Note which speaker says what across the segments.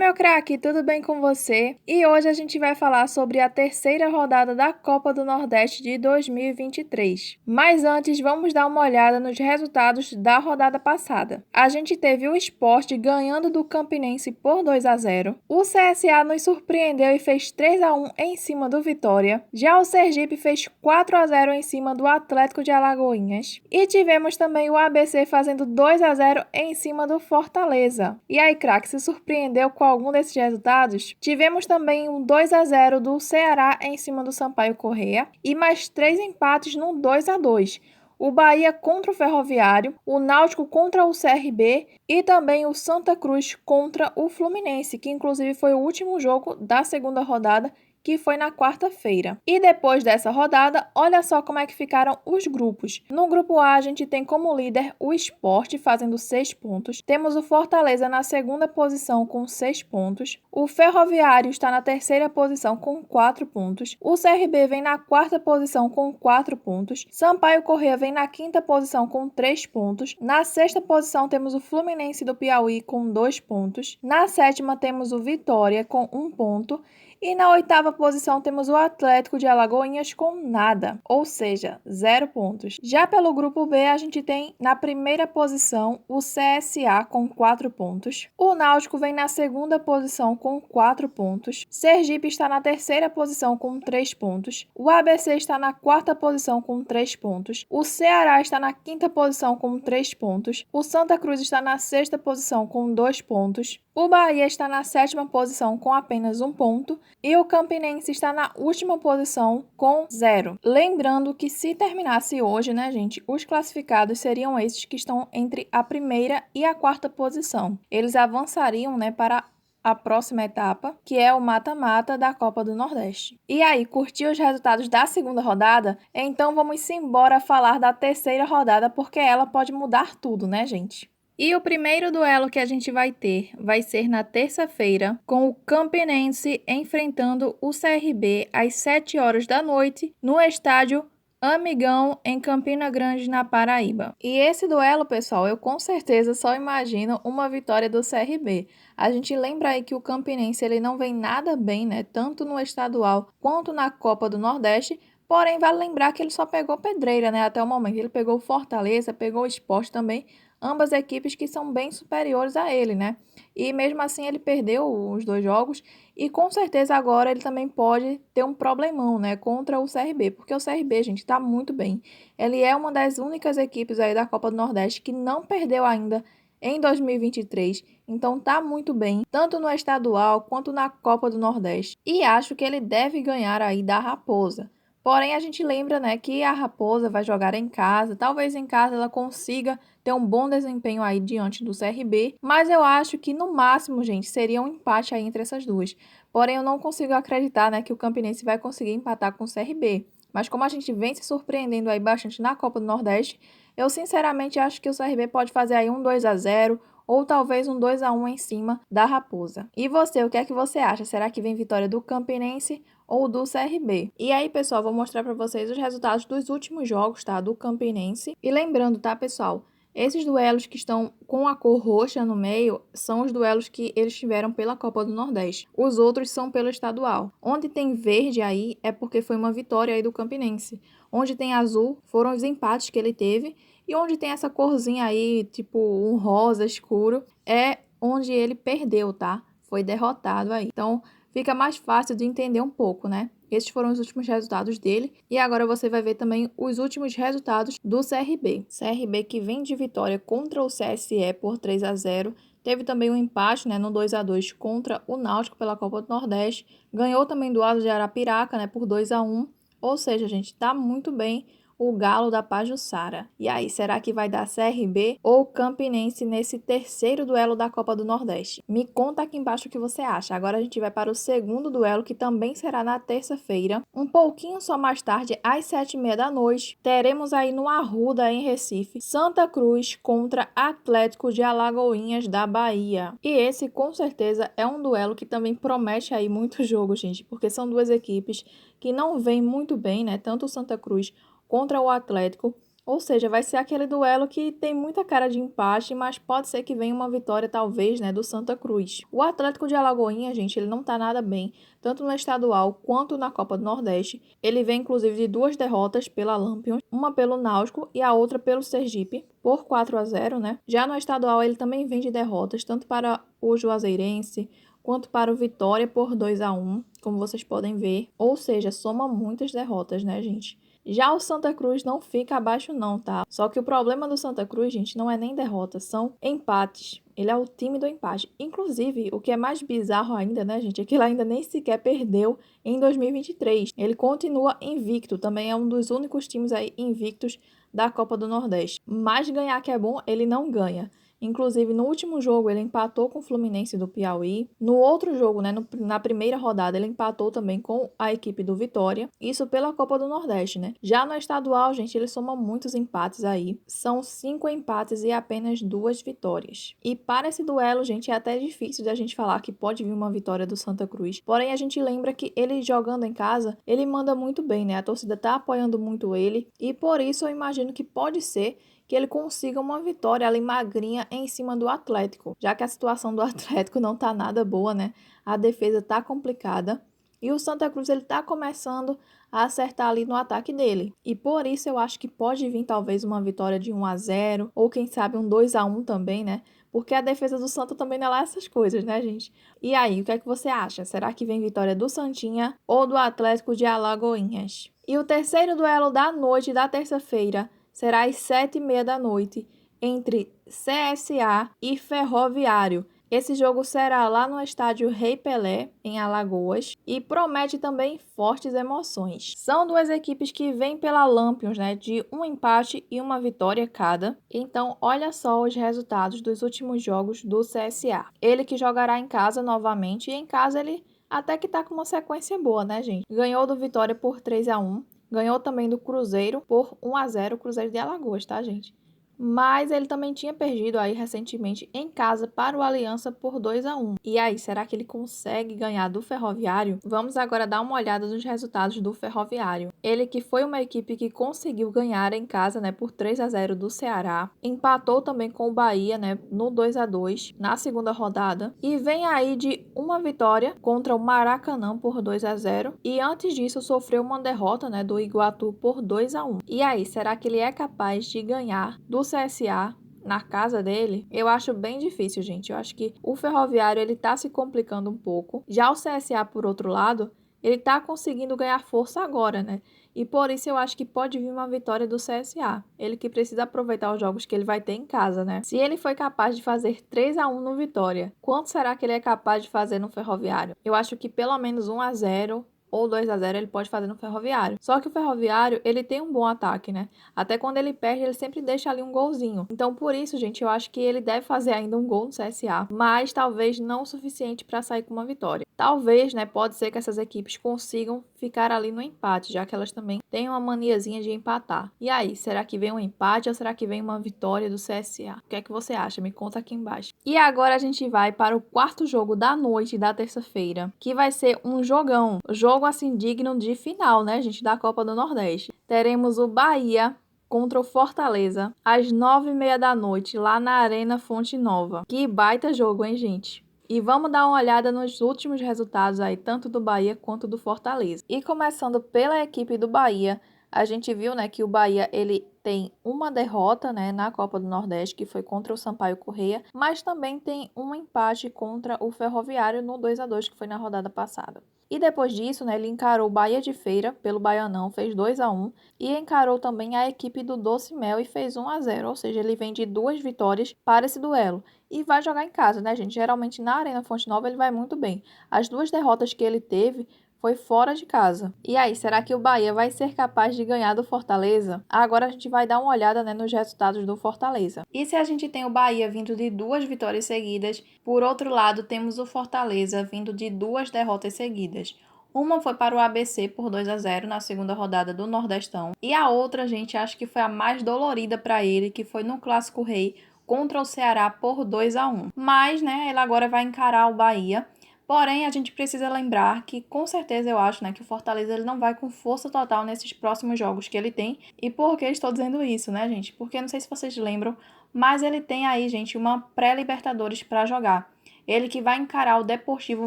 Speaker 1: meu craque, tudo bem com você? E hoje a gente vai falar sobre a terceira rodada da Copa do Nordeste de 2023. Mas antes, vamos dar uma olhada nos resultados da rodada passada. A gente teve o Sport ganhando do Campinense por 2-0. O CSA nos surpreendeu e fez 3-1 em cima do Vitória. Já o Sergipe fez 4-0 em cima do Atlético de Alagoinhas. E tivemos também o ABC fazendo 2-0 em cima do Fortaleza. E aí, craque, se surpreendeu com algum desses resultados? Tivemos também um 2-0 do Ceará em cima do Sampaio Corrêa e mais 3 empates no 2-2. O Bahia contra o Ferroviário, o Náutico contra o CRB e também o Santa Cruz contra o Fluminense, que inclusive foi o último jogo da segunda rodada, que foi na quarta-feira. E depois dessa rodada, olha só como é que ficaram os grupos. No grupo A, a gente tem como líder o Sport, fazendo 6 pontos. Temos o Fortaleza na segunda posição com 6 pontos. O Ferroviário está na terceira posição com 4 pontos. O CRB vem na quarta posição com 4 pontos. Sampaio Corrêa vem na quinta posição com 3 pontos. Na sexta posição temos o Fluminense do Piauí com 2 pontos. Na sétima temos o Vitória com 1 ponto. E na oitava posição temos o Atlético de Alagoinhas com nada, ou seja, 0 pontos. Já pelo grupo B, a gente tem na primeira posição o CSA com 4 pontos. O Náutico vem na segunda posição com 4 pontos. Sergipe está na terceira posição com 3 pontos. O ABC está na quarta posição com 3 pontos. O Ceará está na quinta posição com 3 pontos. O Santa Cruz está na sexta posição com 2 pontos. O Bahia está na sétima posição com apenas 1 ponto e o Campinense está na última posição com 0. Lembrando que se terminasse hoje, né, gente, os classificados seriam esses que estão entre a primeira e a quarta posição. Eles avançariam, né, para a próxima etapa, que é o mata-mata da Copa do Nordeste. E aí, curtiu os resultados da segunda rodada? Então vamos embora falar da terceira rodada, porque ela pode mudar tudo, né, gente? E o primeiro duelo que a gente vai ter vai ser na terça-feira, com o Campinense enfrentando o CRB às 7 horas da noite, no estádio Amigão, em Campina Grande, na Paraíba. E esse duelo, pessoal, eu com certeza só imagino uma vitória do CRB. A gente lembra aí que o Campinense ele não vem nada bem, né? Tanto no estadual quanto na Copa do Nordeste. Porém, vale lembrar que ele só pegou pedreira, né? Até o momento. Ele pegou o Fortaleza, pegou o Sport também. Ambas equipes que são bem superiores a ele, né? E mesmo assim ele perdeu os 2 jogos e com certeza agora ele também pode ter um problemão, né? Contra o CRB, porque o CRB, gente, tá muito bem. Ele é uma das únicas equipes aí da Copa do Nordeste que não perdeu ainda em 2023, então tá muito bem, tanto no estadual quanto na Copa do Nordeste. E acho que ele deve ganhar aí da Raposa. Porém, a gente lembra, né, que a Raposa vai jogar em casa. Talvez em casa ela consiga ter um bom desempenho aí diante do CRB. Mas eu acho que no máximo, gente, seria um empate aí entre essas duas. Porém, eu não consigo acreditar, né, que o Campinense vai conseguir empatar com o CRB. Mas como a gente vem se surpreendendo aí bastante na Copa do Nordeste, eu sinceramente acho que o CRB pode fazer aí um 2-0 ou talvez um 2-1 em cima da Raposa. E você, o que é que você acha? Será que vem vitória do Campinense ou do CRB? E aí, pessoal, vou mostrar para vocês os resultados dos últimos jogos, tá? Do Campinense. E lembrando, tá, pessoal? Esses duelos que estão com a cor roxa no meio são os duelos que eles tiveram pela Copa do Nordeste. Os outros são pelo estadual. Onde tem verde aí é porque foi uma vitória aí do Campinense. Onde tem azul foram os empates que ele teve. E onde tem essa corzinha aí, tipo um rosa escuro, é onde ele perdeu, tá? Foi derrotado aí. Então, fica mais fácil de entender um pouco, né? Esses foram os últimos resultados dele. E agora você vai ver também os últimos resultados do CRB. CRB que vem de vitória contra o CSE por 3-0. Teve também um empate, né, no 2-2 contra o Náutico pela Copa do Nordeste. Ganhou também do Asa de Arapiraca, né, por 2-1. Ou seja, gente, tá muito bem o Galo da Pajuçara. E aí, será que vai dar CRB ou Campinense nesse terceiro duelo da Copa do Nordeste? Me conta aqui embaixo o que você acha. Agora a gente vai para o segundo duelo, que também será na terça-feira. Um pouquinho só mais tarde, às 7h30 da noite, teremos aí no Arruda, em Recife, Santa Cruz contra Atlético de Alagoinhas da Bahia. E esse, com certeza, é um duelo que também promete aí muito jogo, gente, porque são duas equipes que não vêm muito bem, né? Tanto o Santa Cruz contra o Atlético. Ou seja, vai ser aquele duelo que tem muita cara de empate, mas pode ser que venha uma vitória, talvez, né, do Santa Cruz. O Atlético de Alagoinhas, gente, ele não tá nada bem, tanto no estadual quanto na Copa do Nordeste. Ele vem, inclusive, de 2 derrotas pela Lampions, uma pelo Náutico e a outra pelo Sergipe, por 4-0, né? Já no estadual, ele também vem de derrotas, tanto para o Juazeirense, quanto para o Vitória por 2-1, como vocês podem ver. Ou seja, soma muitas derrotas, né, gente? Já o Santa Cruz não fica abaixo não, tá? Só que o problema do Santa Cruz, gente, não é nem derrota, são empates. Ele é o time do empate. Inclusive, o que é mais bizarro ainda, né, gente, é que ele ainda nem sequer perdeu em 2023. Ele continua invicto, também é um dos únicos times aí invictos da Copa do Nordeste. Mas ganhar que é bom, ele não ganha. Inclusive, no último jogo, ele empatou com o Fluminense do Piauí. No outro jogo, né, na primeira rodada, ele empatou também com a equipe do Vitória. Isso pela Copa do Nordeste, né? Já no estadual, gente, ele soma muitos empates aí. São 5 empates e apenas 2 vitórias. E para esse duelo, gente, é até difícil de a gente falar que pode vir uma vitória do Santa Cruz. Porém, a gente lembra que ele jogando em casa, ele manda muito bem, né? A torcida tá apoiando muito ele. E por isso eu imagino que pode ser que ele consiga uma vitória ali magrinha em cima do Atlético, já que a situação do Atlético não tá nada boa, né? A defesa tá complicada e o Santa Cruz ele tá começando a acertar ali no ataque dele. E por isso eu acho que pode vir talvez uma vitória de 1-0 ou quem sabe um 2-1 também, né? Porque a defesa do Santa também não é lá essas coisas, né, gente? E aí, o que é que você acha? Será que vem vitória do Santinha ou do Atlético de Alagoinhas? E o terceiro duelo da noite da terça-feira será às 7h30 da noite, entre CSA e Ferroviário. Esse jogo será lá no estádio Rei Pelé, em Alagoas, e promete também fortes emoções. São duas equipes que vêm pela Lampions, né, de um empate e uma vitória cada. Então, olha só os resultados dos últimos jogos do CSA. Ele que jogará em casa novamente, e em casa ele até que tá com uma sequência boa, né, gente? Ganhou do Vitória por 3-1. Ganhou também do Cruzeiro por 1-0, o Cruzeiro de Alagoas, tá, gente? Mas ele também tinha perdido aí recentemente em casa para o Aliança por 2-1. E aí, será que ele consegue ganhar do Ferroviário? Vamos agora dar uma olhada nos resultados do Ferroviário. Ele que foi uma equipe que conseguiu ganhar em casa, né, por 3-0 do Ceará. Empatou também com o Bahia, né, no 2-2 na segunda rodada. E vem aí de uma vitória contra o Maracanã por 2-0. E antes disso sofreu uma derrota, né, do Iguatu por 2-1. E aí, será que ele é capaz de ganhar do CSA na casa dele? Eu acho bem difícil, gente. Eu acho que o Ferroviário ele tá se complicando um pouco. Já o CSA, por outro lado, ele tá conseguindo ganhar força agora, né? E por isso eu acho que pode vir uma vitória do CSA. Ele que precisa aproveitar os jogos que ele vai ter em casa, né? Se ele foi capaz de fazer 3-1 no Vitória, quanto será que ele é capaz de fazer no Ferroviário? Eu acho que pelo menos 1-0 ou 2-0 ele pode fazer no Ferroviário. Só que o Ferroviário, ele tem um bom ataque, né? Até quando ele perde, ele sempre deixa ali um golzinho. Então, por isso, gente, eu acho que ele deve fazer ainda um gol no CSA, mas talvez não o suficiente para sair com uma vitória. Talvez, né, pode ser que essas equipes consigam ficar ali no empate, já que elas também têm uma maniazinha de empatar. E aí, será que vem um empate ou será que vem uma vitória do CSA? O que é que você acha? Me conta aqui embaixo. E agora a gente vai para o quarto jogo da noite da terça-feira, que vai ser um jogão. Jogo assim digno de final, né, gente, da Copa do Nordeste. Teremos o Bahia contra o Fortaleza às 9h30 da noite, lá na Arena Fonte Nova. Que baita jogo, hein, gente? E vamos dar uma olhada nos últimos resultados aí, tanto do Bahia quanto do Fortaleza. E começando pela equipe do Bahia, a gente viu, né, que o Bahia, ele tem uma derrota, né, na Copa do Nordeste, que foi contra o Sampaio Corrêa, mas também tem um empate contra o Ferroviário no 2-2, que foi na rodada passada. E depois disso, né, ele encarou o Bahia de Feira pelo Baianão, fez 2-1, e encarou também a equipe do Doce Mel e fez 1-0, ou seja, ele vem de 2 vitórias para esse duelo. E vai jogar em casa, né, gente? Geralmente na Arena Fonte Nova ele vai muito bem. As 2 derrotas que ele teve foi fora de casa. E aí, será que o Bahia vai ser capaz de ganhar do Fortaleza? Agora a gente vai dar uma olhada, né, nos resultados do Fortaleza. E se a gente tem o Bahia vindo de 2 vitórias seguidas, por outro lado temos o Fortaleza vindo de 2 derrotas seguidas. Uma foi para o ABC por 2-0 na segunda rodada do Nordestão. E a outra, gente, acho que foi a mais dolorida para ele, que foi no Clássico Rei contra o Ceará por 2-1. Mas, né, ele agora vai encarar o Bahia Porém, a gente precisa lembrar que, com certeza, eu acho, né, que o Fortaleza ele não vai com força total nesses próximos jogos que ele tem. E por que eu estou dizendo isso, né, gente? Porque não sei se vocês lembram, mas ele tem aí, gente, uma pré-Libertadores para jogar. Ele que vai encarar o Deportivo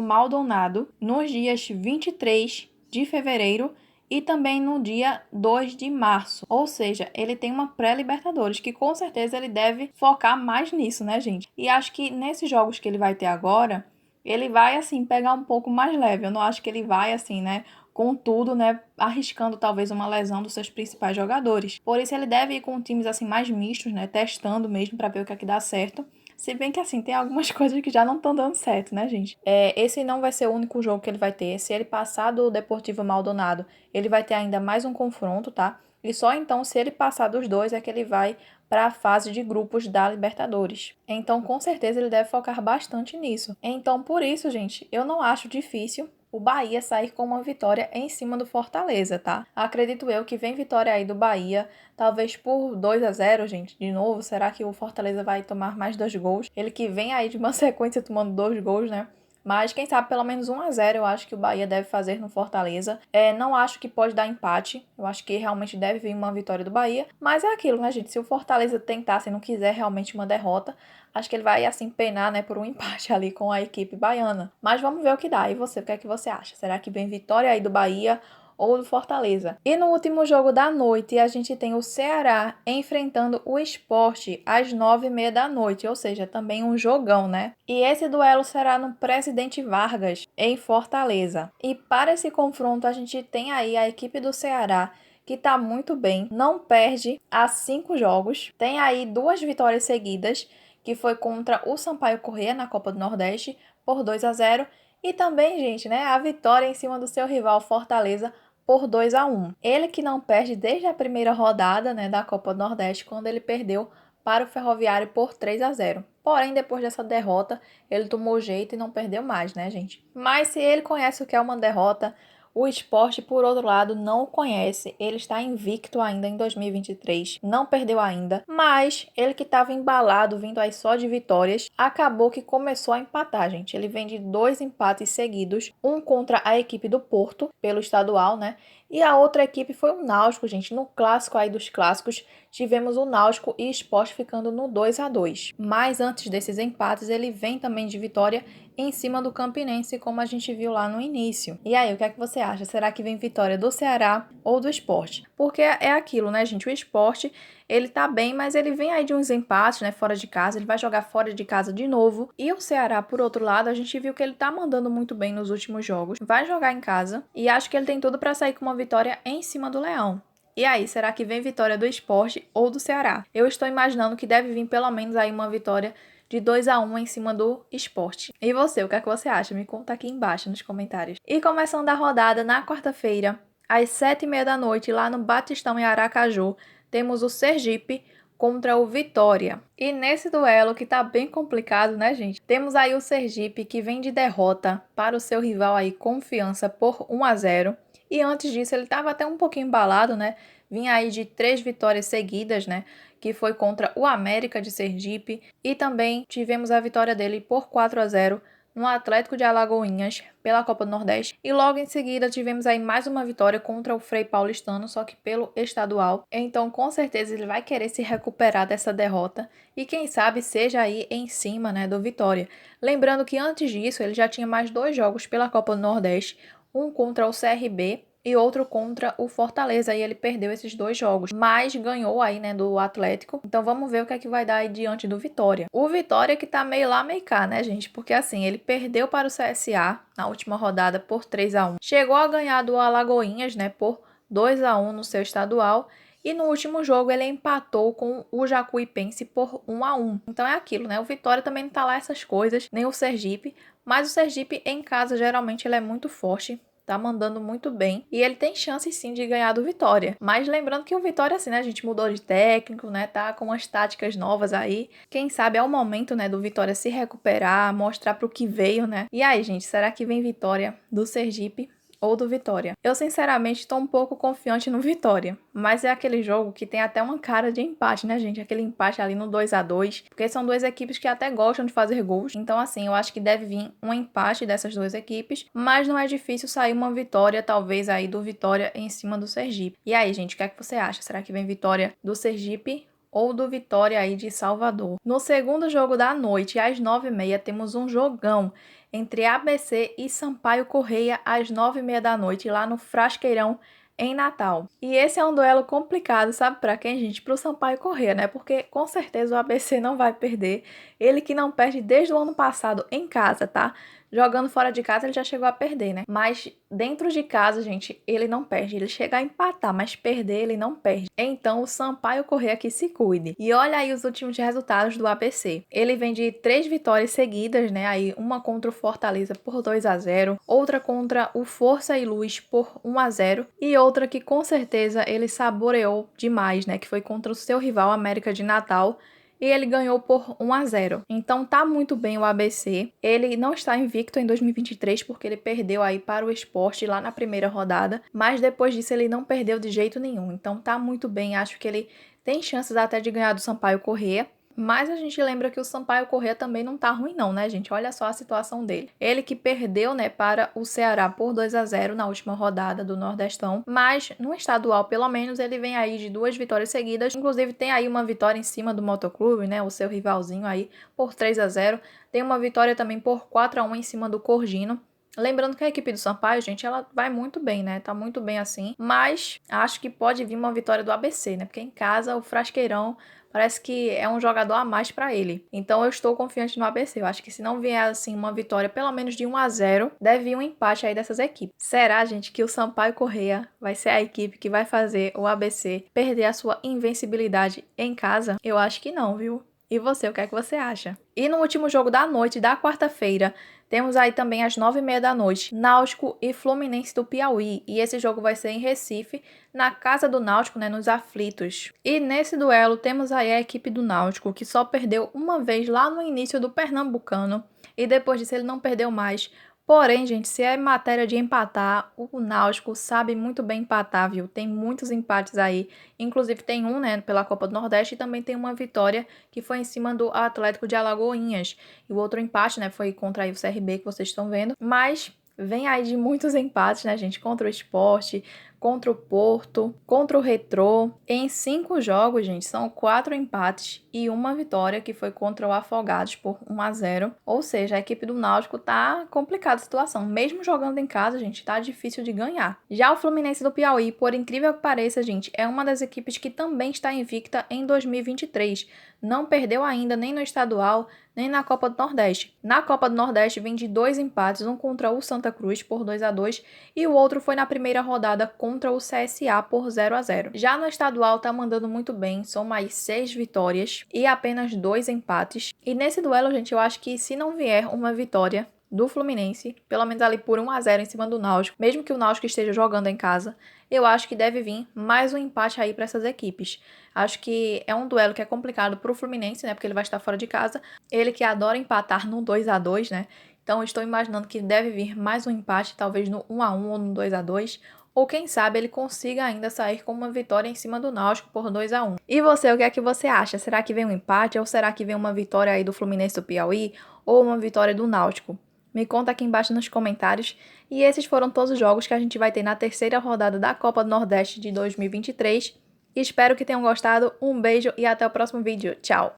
Speaker 1: Maldonado nos dias 23 de fevereiro e também no dia 2 de março. Ou seja, ele tem uma pré-Libertadores, que com certeza ele deve focar mais nisso, né, gente? E acho que nesses jogos que ele vai ter agora, ele vai, assim, pegar um pouco mais leve. Eu não acho que ele vai, assim, né, com tudo, né, arriscando talvez uma lesão dos seus principais jogadores. Por isso ele deve ir com times, assim, mais mistos, né, testando mesmo para ver o que é que dá certo. Se bem que, assim, tem algumas coisas que já não estão dando certo, né, gente? Esse não vai ser o único jogo que ele vai ter. Se ele passar do Deportivo Maldonado, ele vai ter ainda mais um confronto, tá? E só então, se ele passar dos dois, é que ele vai para a fase de grupos da Libertadores. Então, com certeza, ele deve focar bastante nisso. Então, por isso, gente, eu não acho difícil o Bahia sair com uma vitória em cima do Fortaleza, tá? Acredito eu que vem vitória aí do Bahia, talvez por 2-0, gente. De novo, será que o Fortaleza vai tomar mais 2 gols? Ele que vem aí de uma sequência tomando 2 gols, né? Mas quem sabe pelo menos 1-0 eu acho que o Bahia deve fazer no Fortaleza. Não acho que pode dar empate. Eu acho que realmente deve vir uma vitória do Bahia. Mas é aquilo, né, gente? Se o Fortaleza tentar, se não quiser realmente uma derrota, acho que ele vai, assim, penar, né, por um empate ali com a equipe baiana. Mas vamos ver o que dá. E você, o que é que você acha? Será que vem vitória aí do Bahia ou do Fortaleza? E no último jogo da noite, a gente tem o Ceará enfrentando o Sport às 9h30 da noite, ou seja, também um jogão, né? E esse duelo será no Presidente Vargas, em Fortaleza. E para esse confronto, a gente tem aí a equipe do Ceará, que tá muito bem, não perde há 5 jogos, tem aí 2 vitórias seguidas, que foi contra o Sampaio Corrêa na Copa do Nordeste, por 2-0, e também, gente, né, a vitória em cima do seu rival Fortaleza por 2-1. Ele que não perde desde a primeira rodada, né, da Copa do Nordeste, quando ele perdeu para o Ferroviário por 3-0. Porém, depois dessa derrota, ele tomou jeito e não perdeu mais, né, gente? Mas se ele conhece o que é uma derrota, o Sport, por outro lado, não o conhece. Ele está invicto ainda em 2023, não perdeu ainda, mas ele que estava embalado, vindo aí só de vitórias, acabou que começou a empatar, gente. Ele vem de 2 empates seguidos, um contra a equipe do Porto, pelo estadual, né? E a outra equipe foi o Náutico, gente. No clássico aí dos clássicos, tivemos o Náutico e Sport ficando no 2-2. Mas antes desses empates, ele vem também de vitória em cima do Campinense, como a gente viu lá no início. E aí, o que é que você acha? Será que vem vitória do Ceará ou do Sport? Porque é aquilo, né, gente? O Sport, ele tá bem, mas ele vem aí de uns empates, né, fora de casa. Ele vai jogar fora de casa de novo. E o Ceará, por outro lado, a gente viu que ele tá mandando muito bem nos últimos jogos. Vai jogar em casa e acho que ele tem tudo para sair com uma vitória em cima do Leão. E aí, será que vem vitória do Sport ou do Ceará? Eu estou imaginando que deve vir pelo menos aí uma vitória de 2-1 em cima do Sport. E você, o que é que você acha? Me conta aqui embaixo nos comentários. E começando a rodada na quarta-feira, às 7h30 da noite, lá no Batistão em Aracaju, temos o Sergipe contra o Vitória. E nesse duelo, que tá bem complicado, né, gente? Temos aí o Sergipe, que vem de derrota para o seu rival aí, Confiança, por 1-0. E antes disso, ele estava até um pouquinho embalado, né? Vinha aí de 3 vitórias seguidas, né? Que foi contra o América de Sergipe. E também tivemos a vitória dele por 4-0 no Atlético de Alagoinhas pela Copa do Nordeste. E logo em seguida tivemos aí mais uma vitória contra o Frei Paulistano, só que pelo estadual. Então, com certeza, ele vai querer se recuperar dessa derrota. E quem sabe seja aí em cima, né, do Vitória. Lembrando que antes disso, ele já tinha mais 2 jogos pela Copa do Nordeste. Um contra o CRB e outro contra o Fortaleza, e ele perdeu esses 2 jogos, mas ganhou aí, né, do Atlético. Então vamos ver o que é que vai dar aí diante do Vitória. O Vitória que tá meio lá, meio cá, né, gente? Porque assim, ele perdeu para o CSA na última rodada por 3-1. Chegou a ganhar do Alagoinhas, né, por 2-1 no seu estadual. E no último jogo ele empatou com o Jacuipense por 1-1. Então é aquilo, né? O Vitória também não tá lá essas coisas, nem o Sergipe. Mas o Sergipe em casa geralmente ele é muito forte. Tá mandando muito bem. E ele tem chance sim de ganhar do Vitória. Mas lembrando que o Vitória, assim, né? A gente mudou de técnico, né? Tá com umas táticas novas aí. Quem sabe é o momento, né? Do Vitória se recuperar, mostrar pro que veio, né? E aí, gente, será que vem vitória do Sergipe ou do Vitória. Eu, sinceramente, estou um pouco confiante no Vitória, mas é aquele jogo que tem até uma cara de empate, né, gente? Aquele empate ali no 2-2, porque são duas equipes que até gostam de fazer gols. Então, assim, eu acho que deve vir um empate dessas duas equipes, mas não é difícil sair uma vitória, talvez, aí do Vitória em cima do Sergipe. E aí, gente, o que é que você acha? Será que vem vitória do Sergipe ou do Vitória aí de Salvador? No segundo jogo da noite, às 9h30, temos um jogão entre ABC e Sampaio Corrêa às 9h30 da noite, lá no Frasqueirão, em Natal. E esse é um duelo complicado, sabe para quem, gente? Pro Sampaio Corrêa, né? Porque com certeza o ABC não vai perder. Ele que não perde desde o ano passado em casa, tá? Jogando fora de casa ele já chegou a perder, né? Mas dentro de casa, gente, ele não perde. Ele chega a empatar, mas perder ele não perde. Então o Sampaio Corrêa que se cuide. E olha aí os últimos resultados do ABC. Ele vem de 3 vitórias seguidas, né? Aí uma contra o Fortaleza por 2-0, outra contra o Força e Luz por 1-0 e outra que com certeza ele saboreou demais, né? Que foi contra o seu rival América de Natal. E ele ganhou por 1-0. Então tá muito bem o ABC. Ele não está invicto em 2023 porque ele perdeu aí para o Sport lá na primeira rodada, mas depois disso ele não perdeu de jeito nenhum. Então tá muito bem, acho que ele tem chances até de ganhar do Sampaio Corrêa. Mas a gente lembra que o Sampaio Corrêa também não tá ruim não, né, gente? Olha só a situação dele. Ele que perdeu, né, para o Ceará por 2-0 na última rodada do Nordestão, mas no estadual, pelo menos, ele vem aí de 2 vitórias seguidas. Inclusive tem aí uma vitória em cima do Motoclube, né, o seu rivalzinho aí, por 3-0. Tem uma vitória também por 4-1 em cima do Corgino. Lembrando que a equipe do Sampaio, gente, ela vai muito bem, né? Tá muito bem assim. Mas acho que pode vir uma vitória do ABC, né? Porque em casa o Frasqueirão parece que é um jogador a mais para ele. Então eu estou confiante no ABC. Eu acho que se não vier assim uma vitória pelo menos de 1-0, deve vir um empate aí dessas equipes. Será, gente, que o Sampaio Corrêa vai ser a equipe que vai fazer o ABC perder a sua invencibilidade em casa? Eu acho que não, viu? E você, o que é que você acha? E no último jogo da noite, da quarta-feira, temos aí também às 9h30 da noite, Náutico e Fluminense do Piauí. E esse jogo vai ser em Recife, na casa do Náutico, né, nos aflitos. E nesse duelo temos aí a equipe do Náutico, que só perdeu uma vez lá no início do Pernambucano. E depois disso ele não perdeu mais. Porém, gente, se é matéria de empatar, o Náutico sabe muito bem empatar, viu? Tem muitos empates aí. Inclusive tem um, né, pela Copa do Nordeste e também tem uma vitória que foi em cima do Atlético de Alagoinhas. E o outro empate, né, foi contra aí o CRB, que vocês estão vendo. Mas vem aí de muitos empates, né, gente? Contra o Sport, contra o Porto, contra o Retrô. Em 5 jogos, gente, são 4 empates e uma vitória, que foi contra o Afogados por 1-0. Ou seja, a equipe do Náutico tá complicada a situação. Mesmo jogando em casa, gente, tá difícil de ganhar. Já o Fluminense do Piauí, por incrível que pareça, gente, é uma das equipes que também está invicta em 2023. Não perdeu ainda nem no estadual, nem na Copa do Nordeste. Na Copa do Nordeste vem de 2 empates, um contra o Santa Cruz por 2-2 e o outro foi na primeira rodada contra o CSA por 0-0. Já no estadual tá mandando muito bem, são mais 6 vitórias e apenas 2 empates. E nesse duelo, gente, eu acho que se não vier uma vitória do Fluminense, pelo menos ali por 1-0 em cima do Náutico, mesmo que o Náutico esteja jogando em casa, eu acho que deve vir mais um empate aí para essas equipes. Acho que é um duelo que é complicado para o Fluminense, né, porque ele vai estar fora de casa, ele que adora empatar no 2-2, né, então eu estou imaginando que deve vir mais um empate, talvez no 1-1 ou no 2-2, ou quem sabe ele consiga ainda sair com uma vitória em cima do Náutico por 2-1. E você, o que é que você acha? Será que vem um empate ou será que vem uma vitória aí do Fluminense do Piauí ou uma vitória do Náutico? Me conta aqui embaixo nos comentários. E esses foram todos os jogos que a gente vai ter na terceira rodada da Copa do Nordeste de 2023. Espero que tenham gostado. Um beijo e até o próximo vídeo. Tchau!